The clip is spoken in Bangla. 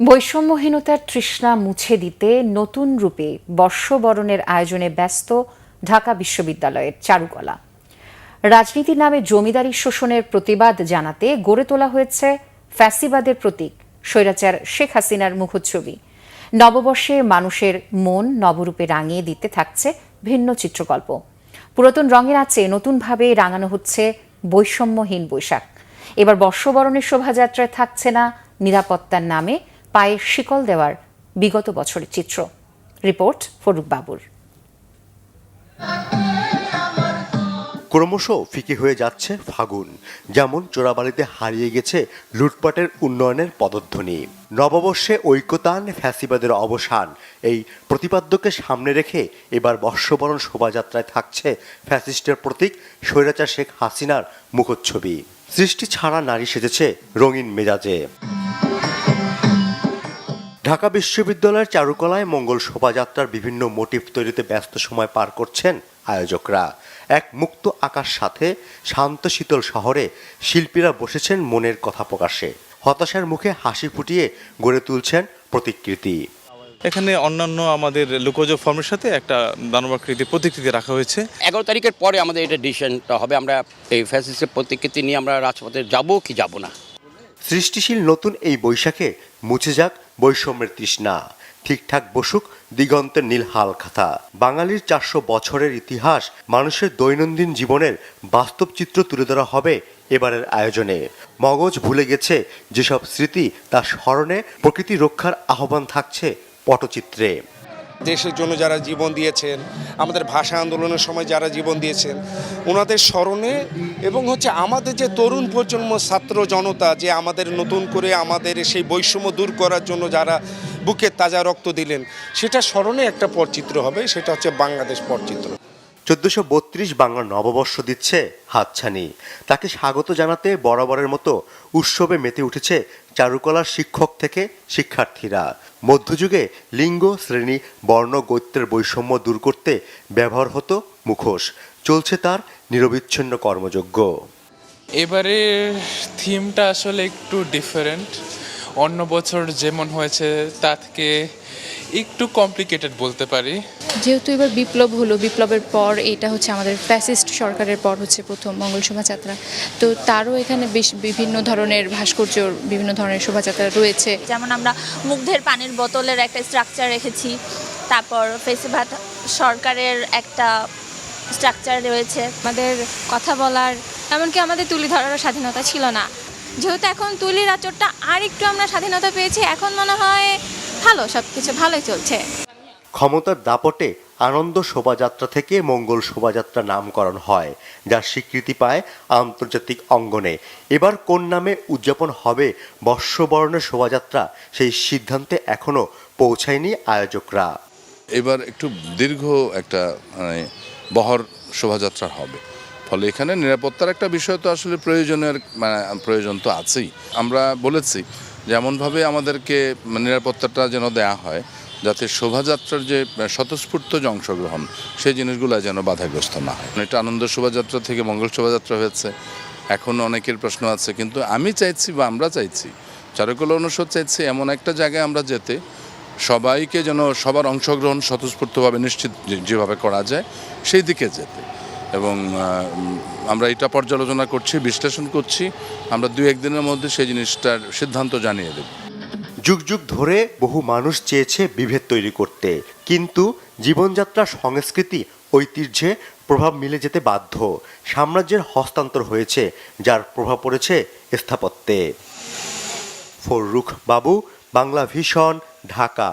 বৈষম্যহীনতার তৃষ্ণা মুছে দিতে নতুন রূপে বর্ষবরণের আয়োজনে ব্যস্ত ঢাকা বিশ্ববিদ্যালয়ের চারুকলা। রাজনীতির নামে জমিদারি শোষণের প্রতিবাদ জানাতে গড়ে তোলা হয়েছে ফ্যাসিবাদের প্রতীক স্বৈরাচার শেখ হাসিনার মুখচ্ছবি। নববর্ষে মানুষের মন নবরূপে রাঙিয়ে দিতে থাকছে ভিন্ন চিত্রকল্প। পুরাতন রঙের আঁচে নতুনভাবে রাঙানো হচ্ছে বৈষম্যহীন বৈশাখ। এবার বর্ষবরণের শোভাযাত্রায় থাকছে না নিরাপত্তার নামে পায়ে শিকল দেওয়ার বিগত বছরের চিত্র। রিপোর্ট ফরুক বাবুর। ক্রমশ ফিকে হয়ে যাচ্ছে ফাগুন, যেমন চোরাবালিতে হারিয়ে গেছে লুটপাটের উন্নয়নের পদধ্বনি। নববর্ষে ঐক্যতান, ফ্যাসিবাদের অবসান, এই প্রতিপাদ্যকে সামনে রেখে এবার বর্ষবরণ শোভাযাত্রায় থাকছে ফ্যাসিস্টের প্রতীক স্বৈরাচার শেখ হাসিনার মুখচ্ছবি। সৃষ্টি ছাড়া নারী সেজেছে রঙিন মেজাজে। ঢাকা বিশ্ববিদ্যালয়ের চারুকলায় মঙ্গল শোভাযাত্রার বিভিন্ন মোটিভ তৈরিতে ব্যস্ত সময় পার করছেন আয়োজকরা। এক মুক্ত আকাশ সাথে শান্ত শীতল শহরে শিল্পীরা বসেছেন মনের কথা প্রকাশে। হতাশার মুখে হাসি ফুটিয়ে গড়ে তুলছেন প্রতিকৃতি। এখানে অন্যান্য আমাদের লোকজ ফর্মের সাথে একটা দানবাকৃতি প্রতিকৃতি রাখা হয়েছে। 11 তারিখের পরে আমাদের এটা ডিসিশনটা হবে, আমরা এই ফ্যাসিস্টের প্রতিকৃতি নিয়ে আমরা রাজপথে যাব কি যাব না। সৃষ্টিশীল নতুন এই বৈশাখে মুছে যাক বৈষম্যের তৃষ্ণা, ঠিকঠাক বসুক দিগন্তের নীল হালখাতা। বাঙালির 400 বছরের ইতিহাস, মানুষের দৈনন্দিন জীবনের বাস্তব চিত্র তুলে ধরা হবে এবারের আয়োজনে। মগজ ভুলে গেছে যেসব স্মৃতি, তার স্মরণে প্রকৃতি রক্ষার আহ্বান থাকছে পটচিত্রে। দেশের জন্য যারা জীবন দিয়েছেন, আমাদের ভাষা আন্দোলনের সময় যারা জীবন দিয়েছেন, ওনাদের স্মরণে এবং আমাদের যে তরুণ প্রজন্ম, ছাত্র জনতা, যে আমাদের নতুন করে আমাদের সেই বৈষম্য দূর করার জন্য যারা বুকের তাজা রক্ত দিলেন, সেটা স্মরণে একটা পটচিত্র হবে, সেটা হচ্ছে বাংলাদেশ পটচিত্র। 1432 বাংলা নববর্ষ দিচ্ছে হাতছানি। তাকে স্বাগত জানাতে বরাবরের মতো উৎসবে মেতে উঠেছে চারুকলার শিক্ষক থেকে শিক্ষার্থীরা। মধ্যযুগে লিঙ্গ, শ্রেণী, বর্ণ, গোত্রের বৈষম্য দূর করতে ব্যবহার হতো মুখোশ। চলছে তার নিরবিচ্ছিন্ন কর্মযজ্ঞ। এবারে থিমটা আসলে একটু ডিফারেন্ট। অন্য বছর যেমন হয়েছে তা থেকে একটু কমপ্লিকেটেড বলতে পারি। যেহেতু এবার বিপ্লব হলো, বিপ্লবের পর এটা হচ্ছে আমাদের ফ্যাসিস্ট সরকারের পর হচ্ছে প্রথম মঙ্গল শোভাযাত্রা, তো তারও এখানে বেশ বিভিন্ন ধরনের ভাস্কর্য, বিভিন্ন ধরনের শোভাযাত্রা রয়েছে। যেমন আমরা মুগ্ধের পানির বোতলের একটা স্ট্রাকচার রেখেছি, তারপর ফেসিবাদ সরকারের একটা স্ট্রাকচার রয়েছে। আমাদের কথা বলার, এমনকি আমাদের তুলি ধরারও স্বাধীনতা ছিল না। যেহেতু এখন তুলির আচরটা আর একটু আমরা স্বাধীনতা পেয়েছি, এখন মনে হয় ভালো, সবকিছু ভালোই চলছে। ক্ষমতার দাপটে আনন্দ শোভাযাত্রা থেকে মঙ্গল শোভাযাত্রা নামকরণ হয়, যার স্বীকৃতি পায় আন্তর্জাতিক অঙ্গনে। এবার কোন নামে উদযাপন হবে বর্ষবরণের শোভাযাত্রা, সেই সিদ্ধান্তে এখনো পৌঁছায়নি আয়োজকরা। এবার একটু দীর্ঘ একটা বহর শোভাযাত্রা হবে, ফলে এখানে নিরাপত্তার একটা বিষয় তো আসলে প্রয়োজন তো আছেই। আমরা বলেছি যেমনভাবে আমাদেরকে নিরাপত্তাটা যেন দেয়া হয়, যাতে শোভাযাত্রার যে স্বতঃস্ফূর্ত যে অংশগ্রহণ, সেই জিনিসগুলো যেন বাধাগ্রস্ত না হয়। এটা আনন্দ শোভাযাত্রা থেকে মঙ্গল শোভাযাত্রা হয়েছে, এখন অনেকের প্রশ্ন আছে, কিন্তু আমি চাইছি বা আমরা চাইছি, চারুকলা অনুষদ চাইছি এমন একটা জায়গায় আমরা যেতে, সবাইকে যেন সবার অংশগ্রহণ স্বতঃস্ফূর্তভাবে নিশ্চিত যেভাবে করা যায় সেই দিকে যেতে। এবং আমরা এটা পর্যালোচনা করছি, বিশ্লেষণ করছি, আমরা 2-1 দিনের মধ্যে সেই জিনিসটার সিদ্ধান্ত জানিয়ে দেব। যুগ যুগ ধরে বহু মানুষ চেয়েছে বিভেদ তৈরি করতে, কিন্তু জীবনযাত্রার সংস্কৃতি, ঐতিহ্যে প্রভাব মিলে যেতে বাধ্য। সাম্রাজ্যের হস্তান্তর হয়েছে, যার প্রভাব পড়েছে স্থাপত্যে। ফরুক বাবু, বাংলা ভিশন, ঢাকা।